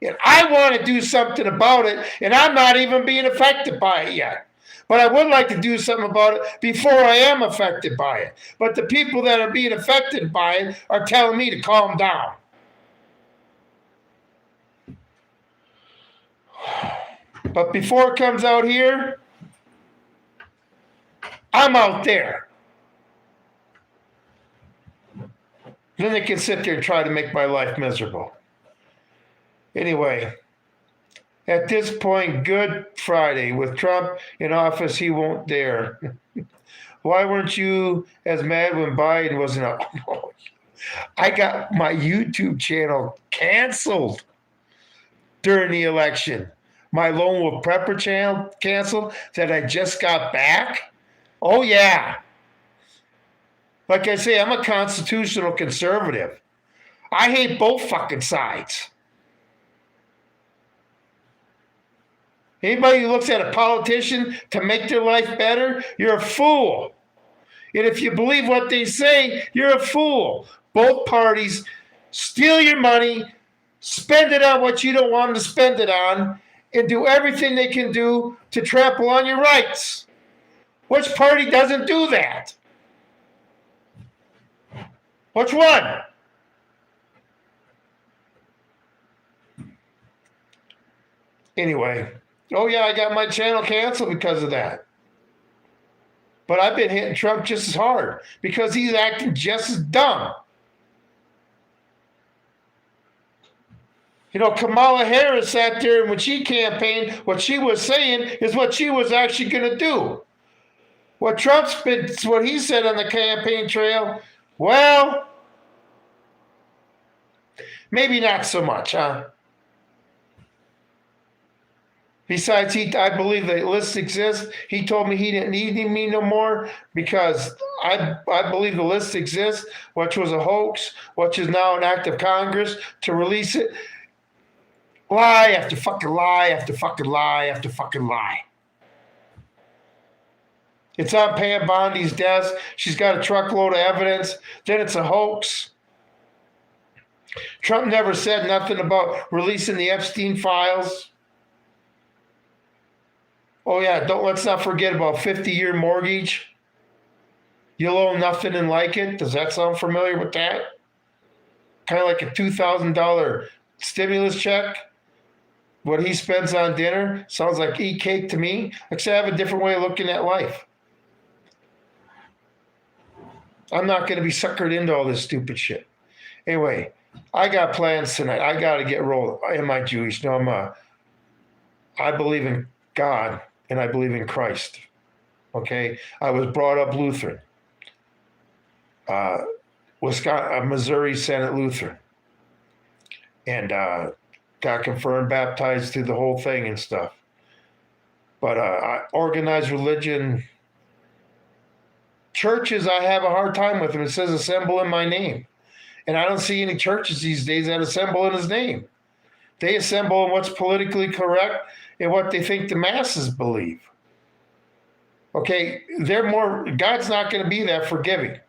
[SPEAKER 1] And I want to do something about it, and I'm not even being affected by it yet. But I would like to do something about it before I am affected by it. But the people that are being affected by it are telling me to calm down. But before it comes out here, I'm out there. Then they can sit there and try to make my life miserable. Anyway, at this point, Good Friday. With Trump in office, he won't dare. Why weren't you as mad when Biden wasn't up? I got my YouTube channel canceled during the election. My Lone Wolf Prepper channel canceled that I just got back. Oh, yeah. Like I say, I'm a constitutional conservative. I hate both fucking sides. Anybody who looks at a politician to make their life better, you're a fool. And if you believe what they say, you're a fool. Both parties steal your money, spend it on what you don't want them to spend it on, and do everything they can do to trample on your rights. Which party doesn't do that? Which one? Anyway, oh yeah, I got my channel canceled because of that. But I've been hitting Trump just as hard because he's acting just as dumb. Kamala Harris sat there, and when she campaigned, what she was saying is what she was actually going to do. What he said on the campaign trail, well, maybe not so much, huh? Besides, I believe the list exists. He told me he didn't need me no more because I believe the list exists, which was a hoax, which is now an act of Congress to release it. Lie after fucking lie after fucking lie after fucking lie. It's on Pam Bondi's desk. She's got a truckload of evidence. Then it's a hoax. Trump never said nothing about releasing the Epstein files. Oh yeah, let's not forget about 50-year mortgage. You'll owe nothing and like it. Does that sound familiar with that? Kind of like a $2,000 stimulus check. What he spends on dinner sounds like eat cake to me. Except I have a different way of looking at life. I'm not going to be suckered into all this stupid shit. Anyway, I got plans tonight. I got to get rolling. Am I Jewish? No, I believe in God and I believe in Christ. Okay? I was brought up Lutheran. Missouri Senate Lutheran. And got confirmed, baptized through the whole thing and stuff. But organized religion, churches, I have a hard time with them. It says assemble in my name. And I don't see any churches these days that assemble in his name. They assemble in what's politically correct and what they think the masses believe. Okay, God's not going to be that forgiving. I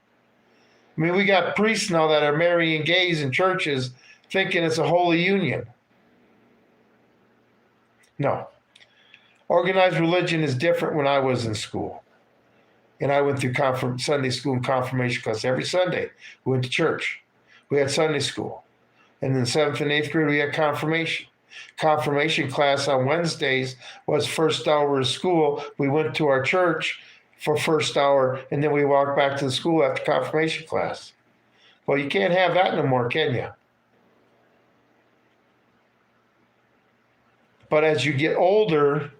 [SPEAKER 1] mean, we got priests now that are marrying gays in churches thinking it's a holy union. No. Organized religion is different when I was in school. And I went through Sunday school and confirmation class every Sunday. We went to church. We had Sunday school. And then 7th and 8th grade, we had confirmation. Confirmation class on Wednesdays was first hour of school. We went to our church for first hour, and then we walked back to the school after confirmation class. Well, you can't have that no more, can you? But as you get older,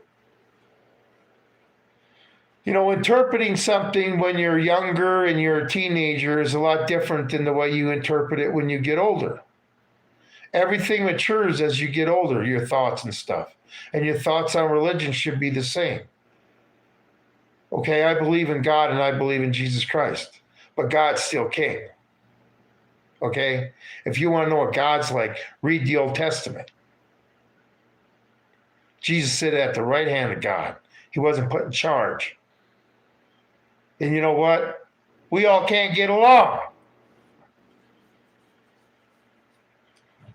[SPEAKER 1] interpreting something when you're younger and you're a teenager is a lot different than the way you interpret it when you get older. Everything matures as you get older, your thoughts and stuff. And your thoughts on religion should be the same. Okay, I believe in God and I believe in Jesus Christ, but God's still king. Okay? If you want to know what God's like, read the Old Testament. Jesus sat at the right hand of God. He wasn't put in charge. And you know what? We all can't get along.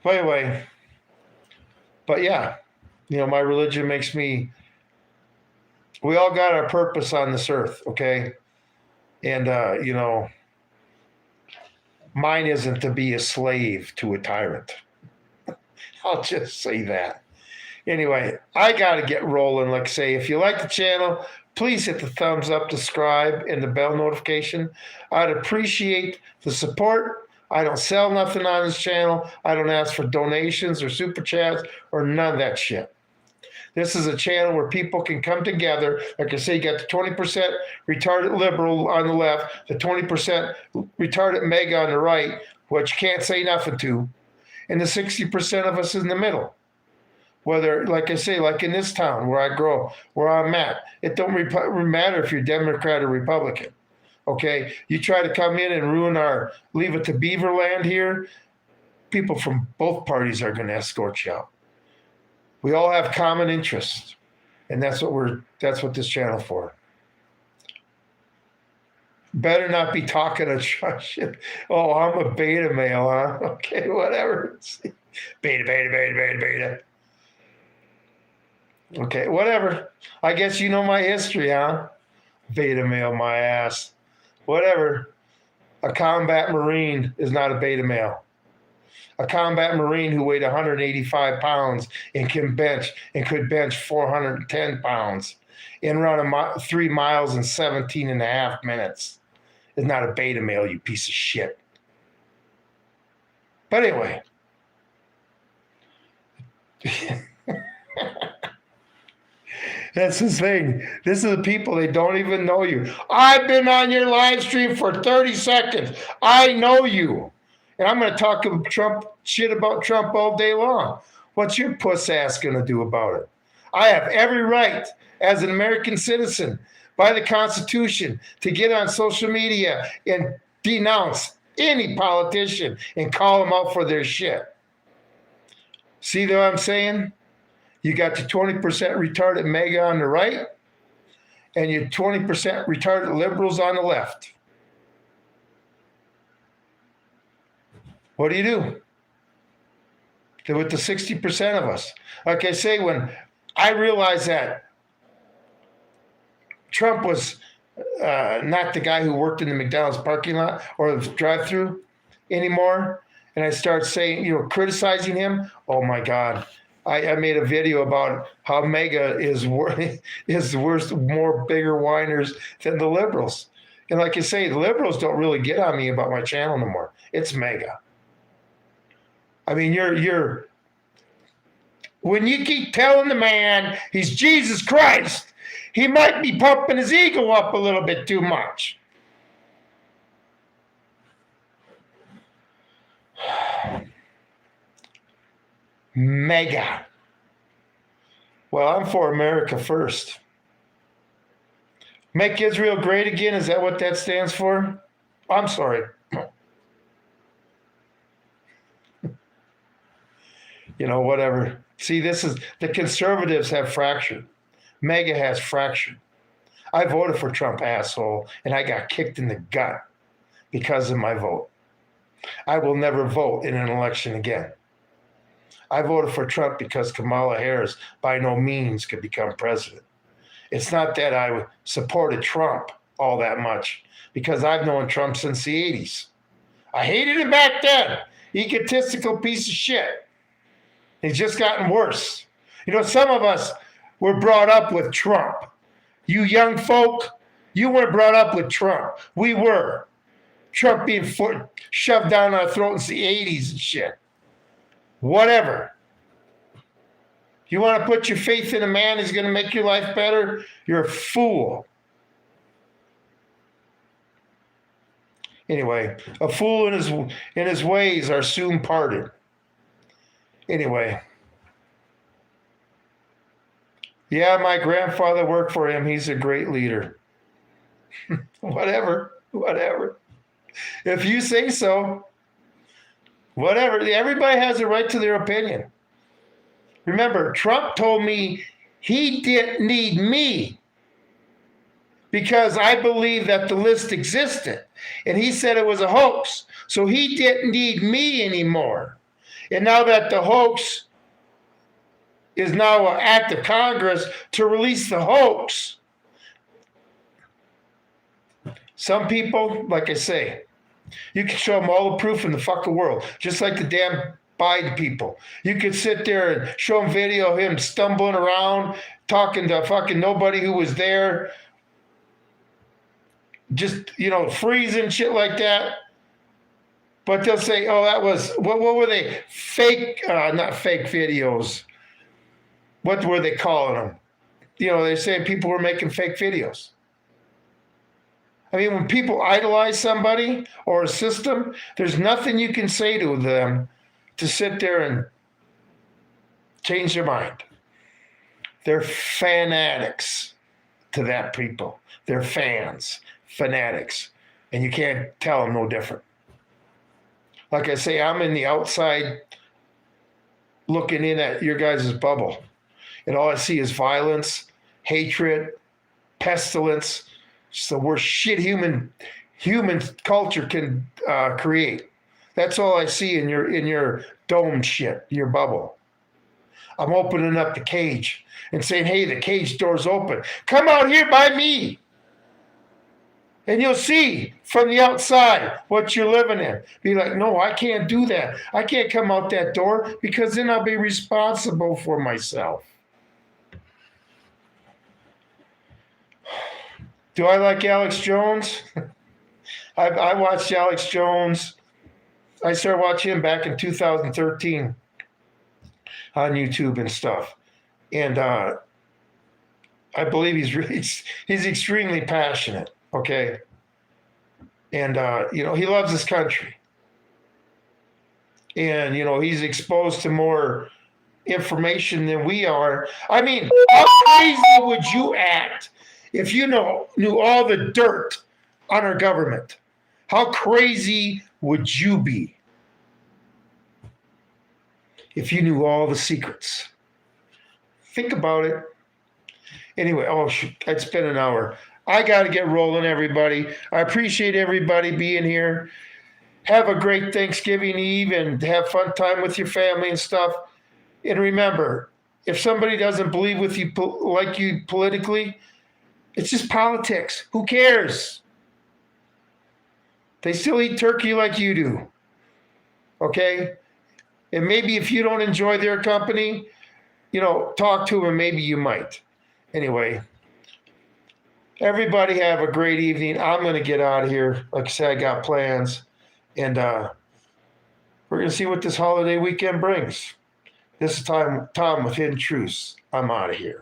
[SPEAKER 1] But anyway, yeah, my religion makes me, we all got our purpose on this earth, okay? And, mine isn't to be a slave to a tyrant. I'll just say that. Anyway, I got to get rolling. Like I say, if you like the channel, please hit the thumbs up, subscribe, and the bell notification. I'd appreciate the support. I don't sell nothing on this channel. I don't ask for donations or super chats or none of that shit. This is a channel where people can come together. Like I say, you got the 20% retarded liberal on the left, the 20% retarded mega on the right, which you can't say nothing to, and the 60% of us in the middle. Whether, like I say, like in this town where I grow, where I'm at, it don't matter if you're Democrat or Republican. Okay, you try to come in and ruin leave it to Beaver land here, people from both parties are going to escort you out. We all have common interests, and that's what this channel for. Better not be talking a shit. Oh, I'm a beta male, huh? Okay, whatever. Beta. Okay, whatever. I guess you know my history, huh? Beta male, my ass. Whatever. A combat Marine is not a beta male. A combat Marine who weighed 185 pounds and could bench 410 pounds and run 3 miles in 17 and a half minutes is not a beta male, you piece of shit. But anyway, That's the thing. This is the people, they don't even know you. I've been on your live stream for 30 seconds. I know you. And I'm going to talk shit about Trump all day long. What's your puss ass going to do about it? I have every right as an American citizen by the Constitution to get on social media and denounce any politician and call them out for their shit. See what I'm saying? You got the 20% retarded MAGA on the right and your 20% retarded liberals on the left. What do you do with the 60% of us? Like I say, when I realized that Trump was not the guy who worked in the McDonald's parking lot or the drive-thru anymore, and I started saying, criticizing him, oh my God. I made a video about how MAGA is worse, bigger whiners than the liberals. And like I say, the liberals don't really get on me about my channel no more. It's MAGA. I mean, when you keep telling the man he's Jesus Christ, he might be pumping his ego up a little bit too much. MAGA. Well, I'm for America first. Make Israel great again. Is that what that stands for? I'm sorry. Whatever. See, the conservatives have fractured. MAGA has fractured. I voted for Trump, asshole, and I got kicked in the gut because of my vote. I will never vote in an election again. I voted for Trump because Kamala Harris by no means could become president. It's not that I supported Trump all that much, because I've known Trump since the 80s. I hated him back then. Egotistical piece of shit. He's just gotten worse. Some of us were brought up with Trump. You young folk, you weren't brought up with Trump. We were. Trump being shoved down our throats in the 80s and shit. Whatever. You want to put your faith in a man who's going to make your life better? You're a fool. Anyway, a fool in his ways are soon parted. Anyway. Yeah, my grandfather worked for him. He's a great leader. Whatever. If you say so, whatever. Everybody has a right to their opinion. Remember, Trump told me he didn't need me because I believe that the list existed. And he said it was a hoax. So he didn't need me anymore. And now that the hoax is now an act of Congress to release the hoax, some people, like I say, you can show them all the proof in the fucking world, just like the damn Biden people. You could sit there and show them video of him stumbling around, talking to fucking nobody who was there, just, freezing, shit like that. But they'll say, oh, that was, what were they? Fake, not fake videos. What were they calling them? They're saying people were making fake videos. I mean, when people idolize somebody or a system, there's nothing you can say to them to sit there and change their mind. They're fanatics to that people. They're fans, fanatics, and you can't tell them no different. Like I say, I'm in the outside looking in at your guys' bubble, and all I see is violence, hatred, pestilence. It's the worst shit human culture can create. That's all I see in your dome shit, your bubble. I'm opening up the cage and saying, hey, the cage door's open. Come out here by me. And you'll see from the outside what you're living in. Be like, no, I can't do that. I can't come out that door because then I'll be responsible for myself. Do I like Alex Jones? I watched Alex Jones. I started watching him back in 2013. on YouTube and stuff. And I believe he's extremely passionate. Okay. And, he loves his country. And, he's exposed to more information than we are. I mean, how crazy would you act if you knew all the dirt on our government? How crazy would you be if you knew all the secrets? Think about it. Anyway, it's been an hour. I got to get rolling, everybody. I appreciate everybody being here. Have a great Thanksgiving Eve and have fun time with your family and stuff. And remember, if somebody doesn't believe with you like you politically, it's just politics. Who cares? They still eat turkey like you do. Okay? And maybe if you don't enjoy their company, talk to them and maybe you might. Anyway, everybody have a great evening. I'm going to get out of here. Like I said, I got plans. And we're going to see what this holiday weekend brings. This is Tom with Hidden Truths. I'm out of here.